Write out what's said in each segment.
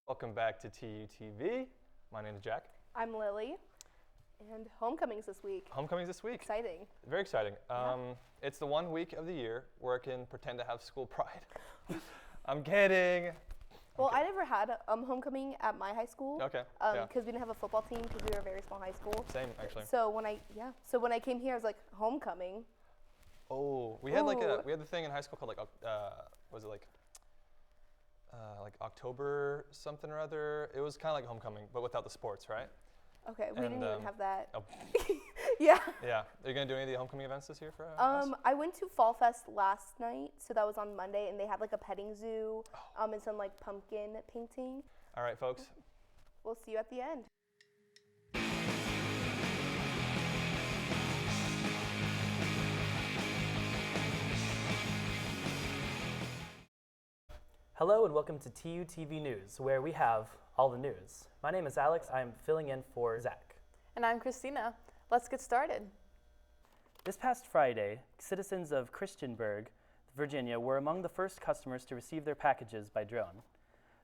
Welcome back to TUTV. My name is Jack. I'm Lily. And homecoming's this week. Homecoming's this week. Exciting. Very exciting. It's the 1 week of the year where I can pretend to have school pride. I'm kidding. Well, I never had homecoming at my high school. Okay. Because we didn't have a football team because we were a very small high school. Same, actually. So when I came here, I was like, homecoming. Oh, we had we had the thing in high school called like October something or other. It was kind of like homecoming, but without the sports, right? Okay, we didn't even have that. Oh. Yeah. Yeah. Are you gonna do any of the homecoming events this year for us? I went to Fall Fest last night, so that was on Monday, and they had like a petting zoo, and some like pumpkin painting. All right, folks. We'll see you at the end. Hello and welcome to TUTV News, where we have all the news. My name is Alex. I'm filling in for Zach. And I'm Christina. Let's get started. This past Friday, citizens of Christiansburg, Virginia, were among the first customers to receive their packages by drone.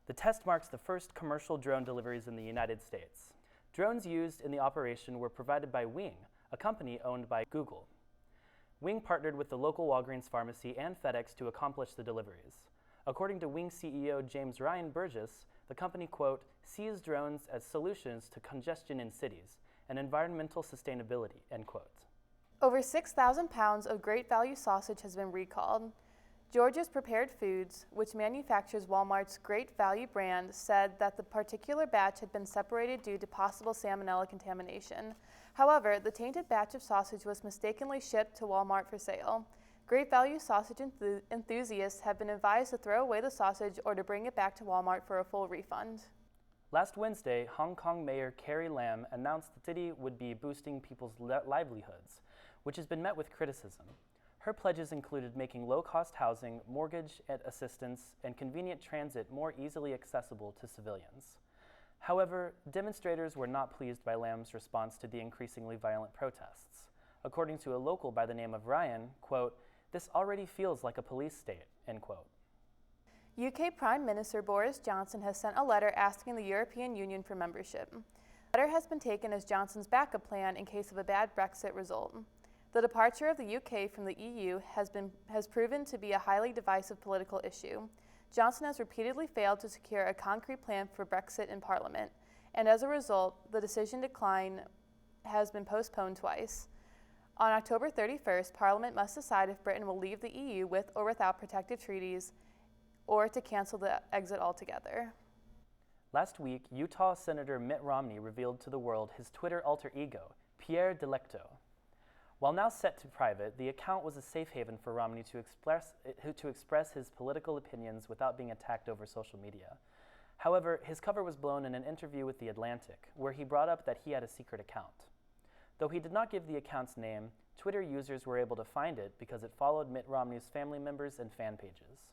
The test marks the first commercial drone deliveries in the United States. Drones used in the operation were provided by Wing, a company owned by Google. Wing partnered with the local Walgreens pharmacy and FedEx to accomplish the deliveries. According to Wing CEO James Ryan Burgess, the company, quote, sees drones as solutions to congestion in cities and environmental sustainability, end quote. Over 6,000 pounds of Great Value sausage has been recalled. George's Prepared Foods, which manufactures Walmart's Great Value brand, said that the particular batch had been separated due to possible salmonella contamination. However, the tainted batch of sausage was mistakenly shipped to Walmart for sale. Great Value sausage enthusiasts have been advised to throw away the sausage or to bring it back to Walmart for a full refund. Last Wednesday, Hong Kong Mayor Carrie Lam announced the city would be boosting people's livelihoods, which has been met with criticism. Her pledges included making low-cost housing, mortgage assistance, and convenient transit more easily accessible to civilians. However, demonstrators were not pleased by Lam's response to the increasingly violent protests. According to a local by the name of Ryan, quote, this already feels like a police state, end quote. UK Prime Minister Boris Johnson has sent a letter asking the European Union for membership. The letter has been taken as Johnson's backup plan in case of a bad Brexit result. The departure of the UK from the EU has proven to be a highly divisive political issue. Johnson has repeatedly failed to secure a concrete plan for Brexit in Parliament, and as a result, the decision decline has been postponed twice. On October 31st, Parliament must decide if Britain will leave the EU with or without protective treaties or to cancel the exit altogether. Last week, Utah Senator Mitt Romney revealed to the world his Twitter alter ego, Pierre Delecto. While now set to private, the account was a safe haven for Romney to express his political opinions without being attacked over social media. However, his cover was blown in an interview with The Atlantic, where he brought up that he had a secret account. Though he did not give the account's name, Twitter users were able to find it because it followed Mitt Romney's family members and fan pages.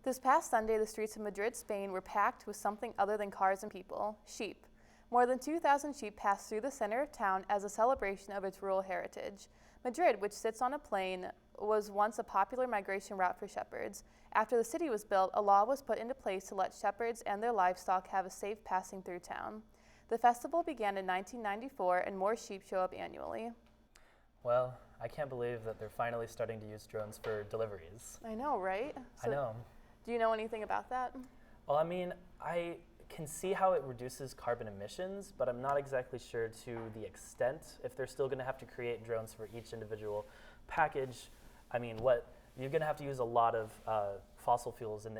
This past Sunday, the streets of Madrid, Spain were packed with something other than cars and people, sheep. More than 2,000 sheep passed through the center of town as a celebration of its rural heritage. Madrid, which sits on a plain, was once a popular migration route for shepherds. After the city was built, a law was put into place to let shepherds and their livestock have a safe passing through town. The festival began in 1994, and more sheep show up annually. Well, I can't believe that they're finally starting to use drones for deliveries. I know, right? I know. Do you know anything about that? Well, I mean, I can see how it reduces carbon emissions, but I'm not exactly sure to the extent if they're still going to have to create drones for each individual package. I mean, you're going to have to use a lot of fossil fuels in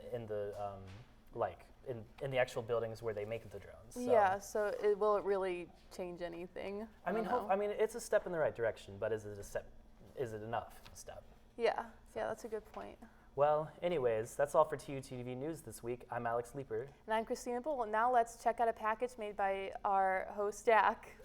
the actual buildings where they make the drones. So. Yeah, so will it really change anything? I mean, it's a step in the right direction, but is it enough step? Yeah, that's a good point. Well, anyways, that's all for TUTV News this week. I'm Alex Leeper. And I'm Christina Bull. Now let's check out a package made by our host, Jack.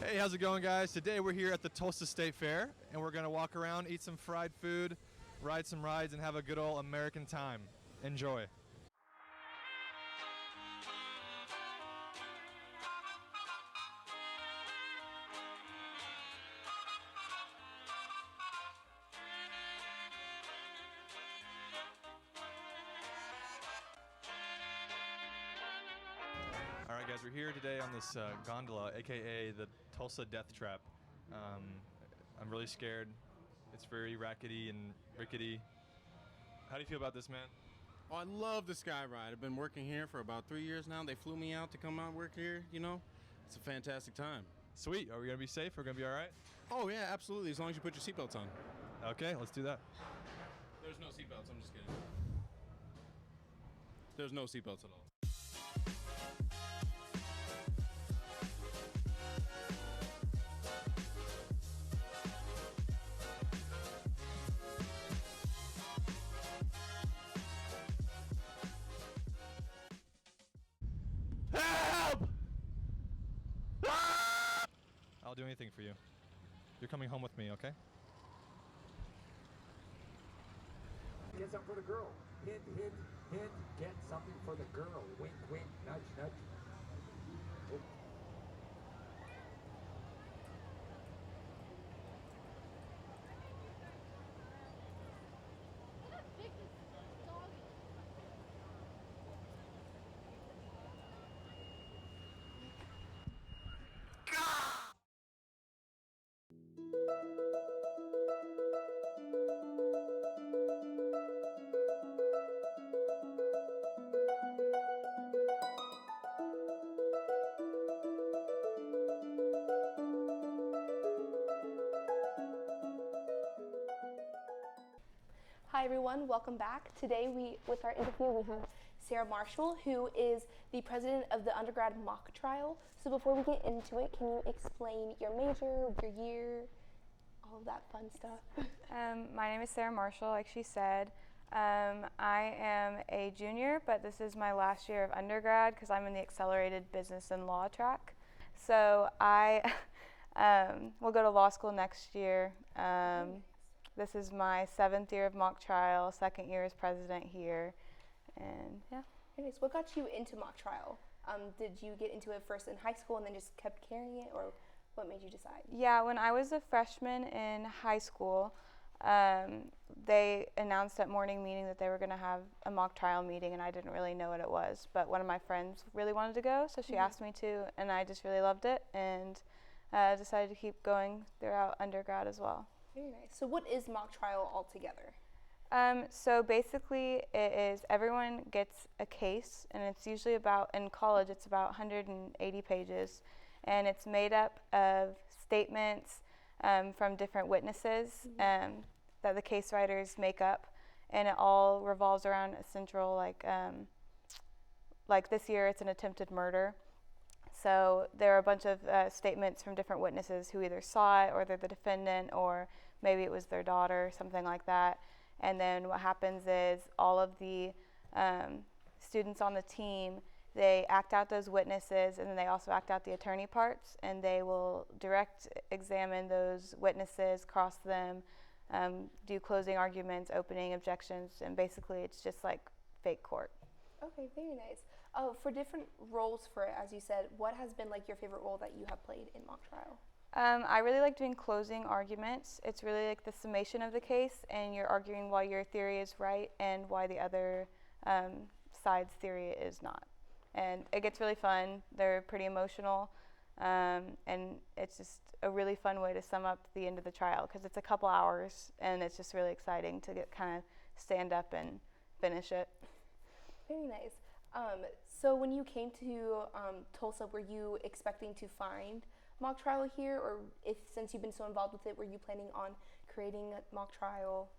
Hey, how's it going, guys? Today we're here at the Tulsa State Fair, and we're going to walk around, eat some fried food, ride some rides, and have a good old American time. Enjoy. All right, guys, we're here today on this gondola, aka the Tulsa Death Trap. I'm really scared. It's very rackety and rickety. How do you feel about this, man? Oh, I love the Sky Ride. I've been working here for about 3 years now. They flew me out to come out work here, you know. It's a fantastic time. Sweet. Are we going to be safe? We're going to be all right? Oh, yeah, absolutely, as long as you put your seatbelts on. Okay, let's do that. There's no seatbelts, I'm just kidding. There's no seatbelts at all. Help! I'll do anything for you. You're coming home with me, okay? Get something for the girl. Hint, hint, hint. Get something for the girl. Wink, wink, nudge, nudge. Oh. Hi everyone, welcome back. Today with our interview we have Sarah Marshall, who is the president of the Undergrad Mock Trial. So before we get into it, can you explain your major, your year, all of that fun stuff? My name is Sarah Marshall, like she said. I am a junior, but this is my last year of undergrad because I'm in the accelerated business and law track. So I will go to law school next year. This is my 7th year of mock trial, 2nd year as president here, and yeah. Anyways, what got you into mock trial? Did you get into it first in high school and then just kept carrying it, or what made you decide? Yeah, when I was a freshman in high school, they announced at morning meeting that they were going to have a mock trial meeting, and I didn't really know what it was, but one of my friends really wanted to go, so she asked me to, and I just really loved it, and decided to keep going throughout undergrad as well. Very nice. So what is mock trial altogether? So basically it is everyone gets a case, and it's usually about, in college it's about 180 pages, and it's made up of statements from different witnesses that the case writers make up, and it all revolves around a central, like this year it's an attempted murder. So there are a bunch of statements from different witnesses who either saw it, or they're the defendant, or maybe it was their daughter, something like that. And then what happens is all of the students on the team, they act out those witnesses, and then they also act out the attorney parts, and they will direct examine those witnesses, cross them, do closing arguments, opening objections, and basically it's just like fake court. Okay, very nice. For different roles for it, as you said, what has been like your favorite role that you have played in mock trial? I really like doing closing arguments. It's really like the summation of the case, and you're arguing why your theory is right and why the other side's theory is not. And it gets really fun. They're pretty emotional, and it's just a really fun way to sum up the end of the trial because it's a couple hours, and it's just really exciting to get kind of stand up and finish it. Very nice. So when you came to Tulsa, were you expecting to find mock trial here, or since you've been so involved with it, were you planning on creating a mock trial?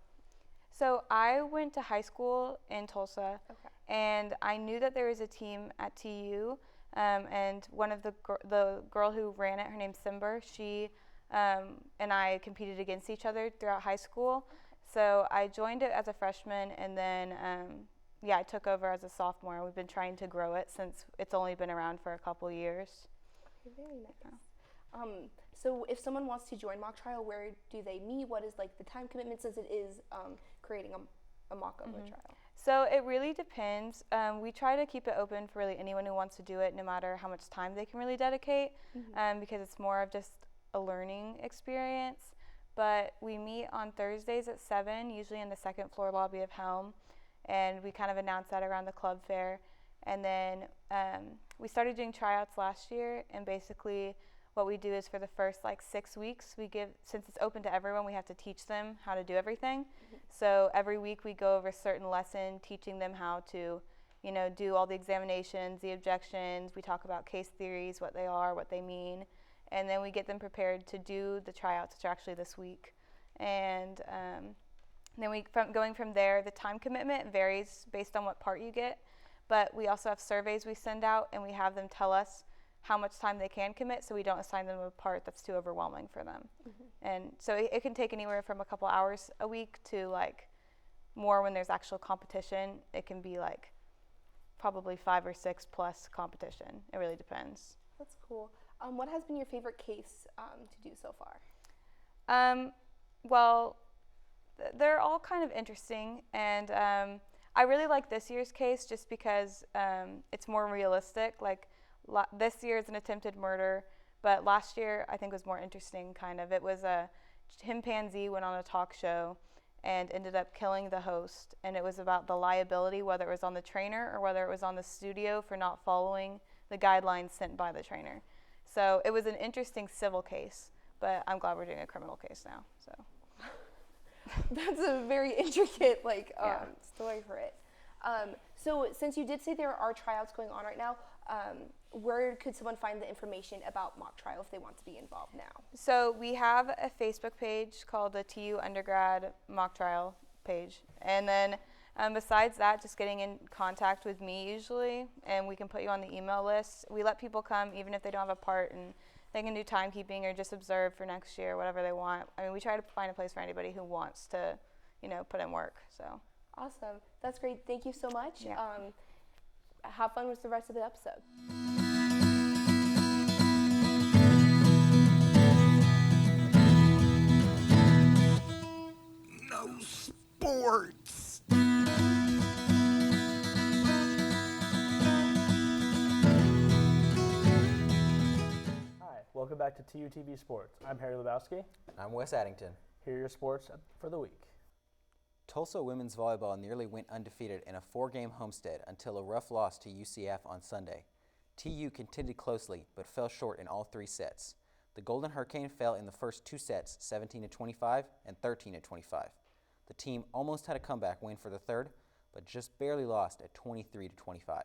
So I went to high school in Tulsa, and I knew that there was a team at TU, and one of the girl who ran it, her name's Simber, she and I competed against each other throughout high school. So I joined it as a freshman, and then I took over as a sophomore. We've been trying to grow it since it's only been around for a couple years. Okay, very nice. So if someone wants to join mock trial, where do they meet? What is like the time commitment, since it is creating a mock of a trial? So it really depends. We try to keep it open for really anyone who wants to do it, no matter how much time they can really dedicate, because it's more of just a learning experience. But we meet on Thursdays at 7, usually in the second floor lobby of Helm, and we kind of announce that around the club fair. And then we started doing tryouts last year, and basically what we do is for the first 6 weeks, since it's open to everyone, we have to teach them how to do everything. So every week we go over a certain lesson, teaching them how to, do all the examinations, the objections. We talk about case theories, what they are, what they mean. And then we get them prepared to do the tryouts, which are actually this week. And then going from there, the time commitment varies based on what part you get. But we also have surveys we send out, and we have them tell us how much time they can commit, so we don't assign them a part that's too overwhelming for them. And so it can take anywhere from a couple hours a week to more when there's actual competition. It can be probably 5 or 6 plus competition. It really depends. That's cool. What has been your favorite case to do so far? Well, they're all kind of interesting, and I really like this year's case just because it's more realistic. This year is an attempted murder, but last year I think was more interesting, kind of. It was a chimpanzee went on a talk show and ended up killing the host, and it was about the liability, whether it was on the trainer or whether it was on the studio for not following the guidelines sent by the trainer. So it was an interesting civil case, but I'm glad we're doing a criminal case now. So that's a very intricate story for it. So since you did say there are tryouts going on right now, where could someone find the information about mock trial if they want to be involved now? So we have a Facebook page called the TU Undergrad Mock Trial page. And then besides that, just getting in contact with me usually, and we can put you on the email list. We let people come even if they don't have a part, and they can do timekeeping or just observe for next year, whatever they want. I mean, we try to find a place for anybody who wants to, put in work. So awesome. That's great. Thank you so much. Yeah. Have fun with the rest of the episode. No sports. Hi, welcome back to TUTV Sports. I'm Harry Lebowski. I'm Wes Addington. Here are your sports for the week. Tulsa women's volleyball nearly went undefeated in a 4-game homestand until a rough loss to UCF on Sunday. TU contended closely but fell short in all 3 sets. The Golden Hurricane fell in the first 2 sets, 17-25 and 13-25. The team almost had a comeback win for the third, but just barely lost at 23-25.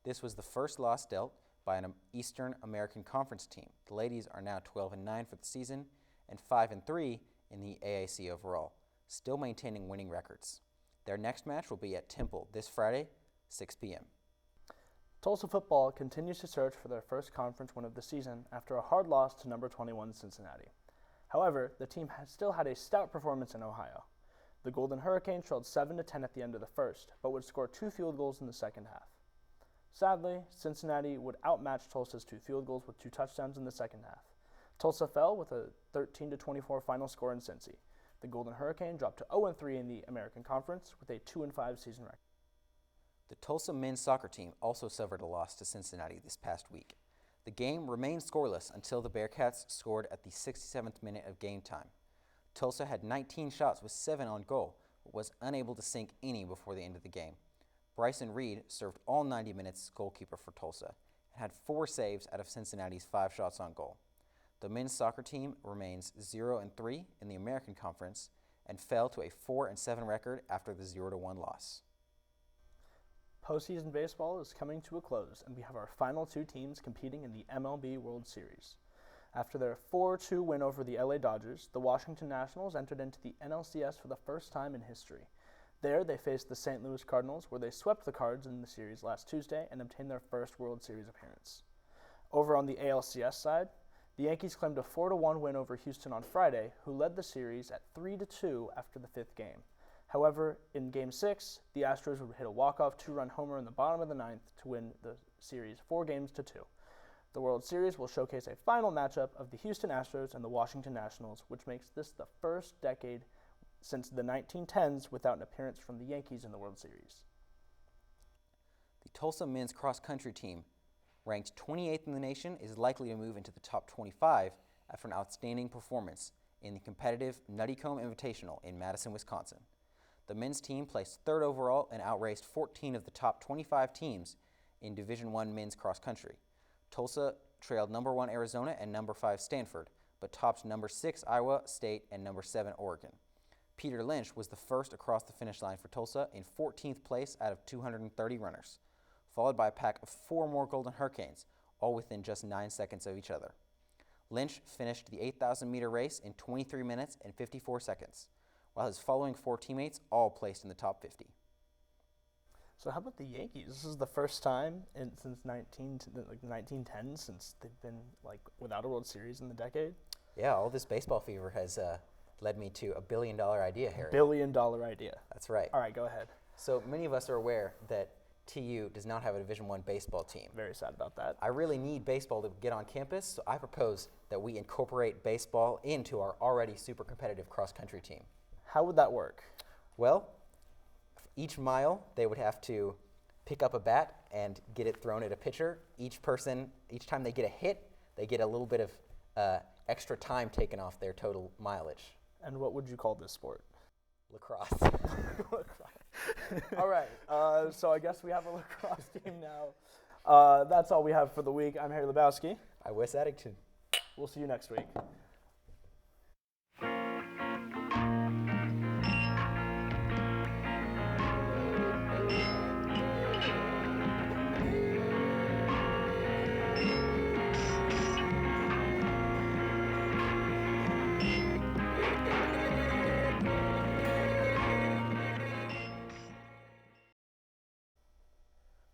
This was the first loss dealt by an Eastern American Conference team. The ladies are now 12-9 for the season and 5-3 in the AAC overall, still maintaining winning records. Their next match will be at Temple this Friday, 6 p.m. Tulsa football continues to search for their first conference win of the season after a hard loss to number 21 Cincinnati. However, the team has still had a stout performance in Ohio. The Golden Hurricane trailed 7-10 at the end of the first, but would score 2 field goals in the second half. Sadly, Cincinnati would outmatch Tulsa's 2 field goals with 2 touchdowns in the second half. Tulsa fell with a 13-24 final score in Cincy. The Golden Hurricane dropped to 0-3 in the American Conference with a 2-5 season record. The Tulsa men's soccer team also suffered a loss to Cincinnati this past week. The game remained scoreless until the Bearcats scored at the 67th minute of game time. Tulsa had 19 shots with 7 on goal, but was unable to sink any before the end of the game. Bryson Reed served all 90 minutes goalkeeper for Tulsa and had 4 saves out of Cincinnati's 5 shots on goal. The men's soccer team remains 0-3 in the American Conference and fell to a 4-7 record after the 0-1 loss. Postseason baseball is coming to a close, and we have our final 2 teams competing in the MLB World Series. After their 4-2 win over the LA Dodgers, the Washington Nationals entered into the NLCS for the first time in history. There, they faced the St. Louis Cardinals, where they swept the Cards in the series last Tuesday and obtained their first World Series appearance. Over on the ALCS side, The Yankees claimed a 4-1 win over Houston on Friday, who led the series at 3-2 after the 5th game. However, in Game 6, the Astros would hit a walk-off 2-run homer in the bottom of the 9th to win the series 4-2. The World Series will showcase a final matchup of the Houston Astros and the Washington Nationals, which makes this the first decade since the 1910s without an appearance from the Yankees in the World Series. The Tulsa men's cross-country team, ranked 28th in the nation, is likely to move into the top 25 after an outstanding performance in the competitive NuttyCombe Invitational in Madison, Wisconsin. The men's team placed 3rd overall and outraced 14 of the top 25 teams in Division I men's cross-country. Tulsa trailed number 1 Arizona and number 5 Stanford, but topped number 6 Iowa State and number 7 Oregon. Peter Lynch was the first across the finish line for Tulsa in 14th place out of 230 runners, followed by a pack of 4 more Golden Hurricanes, all within just 9 seconds of each other. Lynch finished the 8,000-meter race in 23 minutes and 54 seconds, while his following 4 teammates all placed in the top 50. So how about the Yankees? This is the first time since 1910 since they've been without a World Series in the decade. Yeah, all this baseball fever has led me to a $1 billion idea, Harry. $1 billion idea. That's right. All right, go ahead. So many of us are aware that TU does not have a Division I baseball team. Very sad about that. I really need baseball to get on campus, so I propose that we incorporate baseball into our already super competitive cross-country team. How would that work? Well, each mile they would have to pick up a bat and get it thrown at a pitcher. Each time they get a hit, they get a little bit of extra time taken off their total mileage. And what would you call this sport? Lacrosse. All right, so I guess we have a lacrosse team now. That's all we have for the week. I'm Harry Lebowski. I'm Wes Addington. We'll see you next week.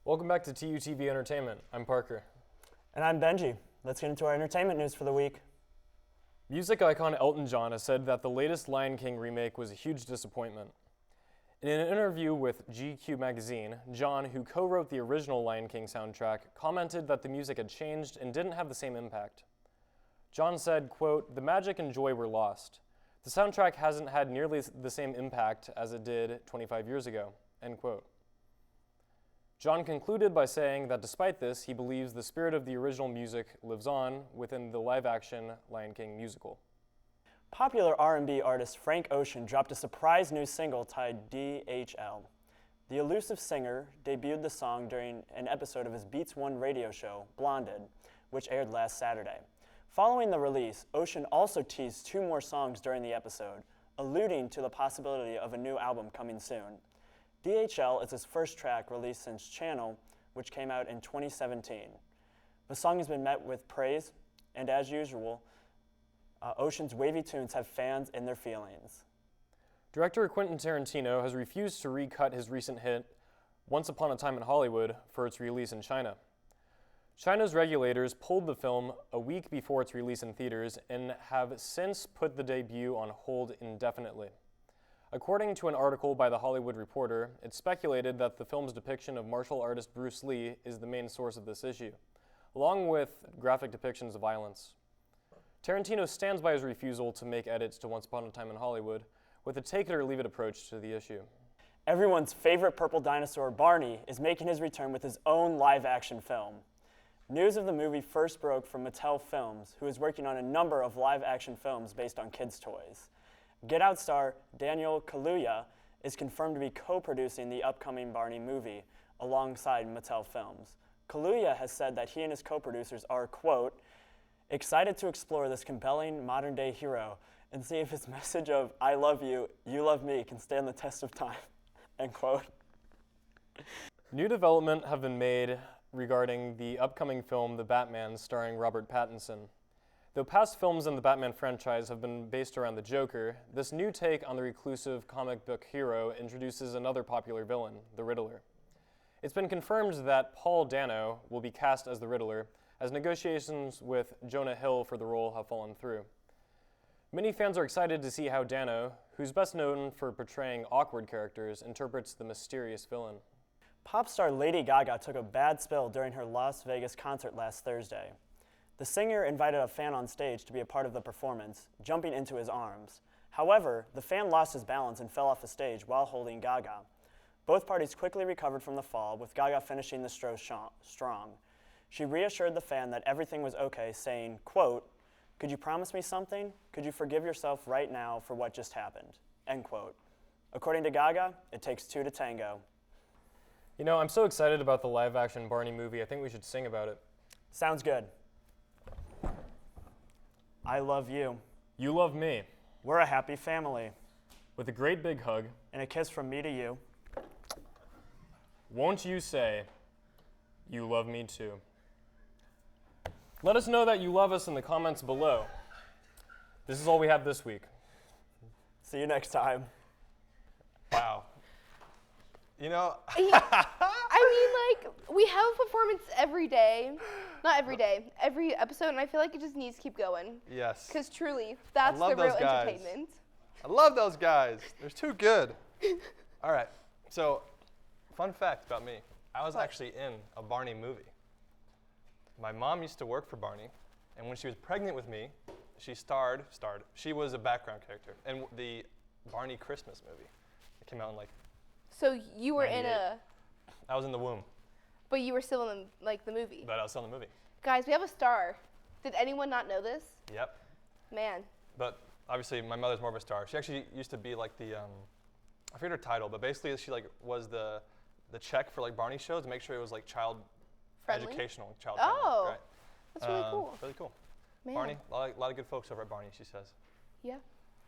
Welcome back to TUTV Entertainment. I'm Parker. And I'm Benji. Let's get into our entertainment news for the week. Music icon Elton John has said that the latest Lion King remake was a huge disappointment. In an interview with GQ magazine, John, who co-wrote the original Lion King soundtrack, commented that the music had changed and didn't have the same impact. John said, quote, "The magic and joy were lost. The soundtrack hasn't had nearly the same impact as it did 25 years ago," end quote. John concluded by saying that despite this, he believes the spirit of the original music lives on within the live-action Lion King musical. Popular R&B artist Frank Ocean dropped a surprise new single titled DHL. The elusive singer debuted the song during an episode of his Beats One radio show, Blonded, which aired last Saturday. Following the release, Ocean also teased 2 more songs during the episode, alluding to the possibility of a new album coming soon. DHL is his first track released since Channel, which came out in 2017. The song has been met with praise, and as usual, Ocean's wavy tunes have fans in their feelings. Director Quentin Tarantino has refused to recut his recent hit, Once Upon a Time in Hollywood, for its release in China. China's regulators pulled the film a week before its release in theaters and have since put the debut on hold indefinitely. According to an article by The Hollywood Reporter, it's speculated that the film's depiction of martial artist Bruce Lee is the main source of this issue, along with graphic depictions of violence. Tarantino stands by his refusal to make edits to Once Upon a Time in Hollywood, with a take-it-or-leave-it approach to the issue. Everyone's favorite purple dinosaur, Barney, is making his return with his own live-action film. News of the movie first broke from Mattel Films, who is working on a number of live-action films based on kids' toys. Get Out star Daniel Kaluuya is confirmed to be co-producing the upcoming Barney movie alongside Mattel Films. Kaluuya has said that he and his co-producers are, quote, excited to explore this compelling modern-day hero and see if his message of I love you, you love me can stand the test of time, end quote. New development have been made regarding the upcoming film The Batman starring Robert Pattinson. Though past films in the Batman franchise have been based around the Joker, this new take on the reclusive comic book hero introduces another popular villain, the Riddler. It's been confirmed that Paul Dano will be cast as the Riddler, as negotiations with Jonah Hill for the role have fallen through. Many fans are excited to see how Dano, who's best known for portraying awkward characters, interprets the mysterious villain. Pop star Lady Gaga took a bad spill during her Las Vegas concert last Thursday. The singer invited a fan on stage to be a part of the performance, jumping into his arms. However, the fan lost his balance and fell off the stage while holding Gaga. Both parties quickly recovered from the fall, with Gaga finishing the show strong. She reassured the fan that everything was okay, saying, quote, "Could you promise me something? Could you forgive yourself right now for what just happened?" End quote. According to Gaga, it takes two to tango. You know, I'm so excited about the live-action Barney movie. I think we should sing about it. Sounds good. I love you. You love me. We're a happy family. With a great big hug. And a kiss from me to you. Won't you say, you love me too? Let us know that you love us in the comments below. This is all we have this week. See you next time. Wow. You know, I mean, like, we have a performance every day. Not every day, every episode, and I feel like it just needs to keep going. yes. Because truly, that's the love real those guys. entertainment. I love those guys. They're too good. All right. So, fun fact about me. I was actually in a Barney movie. My mom used to work for Barney, and when she was pregnant with me, she she was a background character in the Barney Christmas movie. It came out in like So you were 98. in a, I was in the womb, but you were still in, like, the movie. but I was still in the movie. Guys, we have a star. Did anyone not know this? Yep. Man. But obviously, my mother's more of a star. She actually used to be like the, I forget her title, but basically she like was the check for like Barney shows to make sure it was like child Friendly? educational, child Oh, friendly. Right. that's really cool. Really cool. Man. Barney, a lot of good folks over at Barney, she says. Yeah.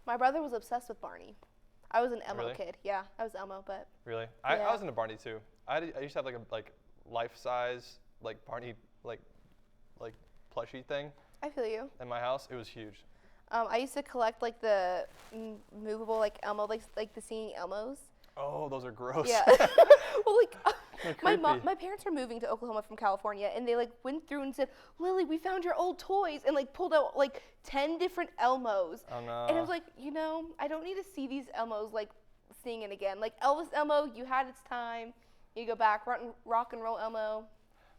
My brother was obsessed with Barney. I was an Elmo Really? kid. Yeah, I was Elmo, but Really? I Yeah. was into Barney too. I used to have like a life size like Barney like plushie thing I feel you. in my house. It was huge. I used to collect like the movable like Elmo, like the singing Elmos. Oh, those are gross. Yeah. Well, like They're my parents were moving to Oklahoma from California, and they like went through and said, "Lily, we found your old toys," and like pulled out like 10 different Elmos. Oh no. And I was like, I don't need to see these Elmos like singing again. Like Elvis Elmo, you had its time. You go back, rock and roll Elmo.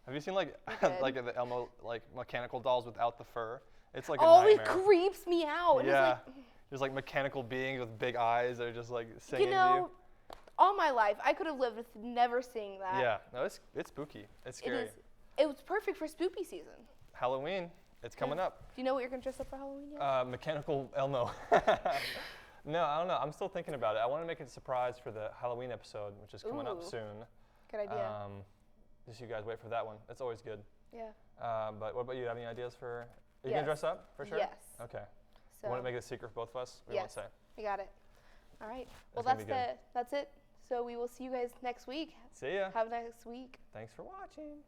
Have you seen like did. like the Elmo like mechanical dolls without the fur? It's like Oh, a it nightmare. creeps me out. And Yeah. It's like, There's like mechanical beings with big eyes that are just like singing you to know, all my life I could have lived with never seeing that. you. Yeah. No, it's spooky. It's It scary. is. It was perfect for spooky season. Halloween. It's coming up. Do you know what you're gonna dress up for Halloween yet? Mechanical Elmo. No, I don't know. I'm still thinking about it. I want to make it a surprise for the Halloween episode, which is coming up Ooh. soon. Good idea. Just you guys wait for that one. It's always good. Yeah. But what about you? Have any ideas for? Are you Yes. gonna dress up for sure? Yes. Okay. So You want to make it a secret for both of us? We won't yes, say. we got it. All right. Well, That's gonna be that's it. So we will see you guys next week. See ya. Have a nice week. Thanks for watching.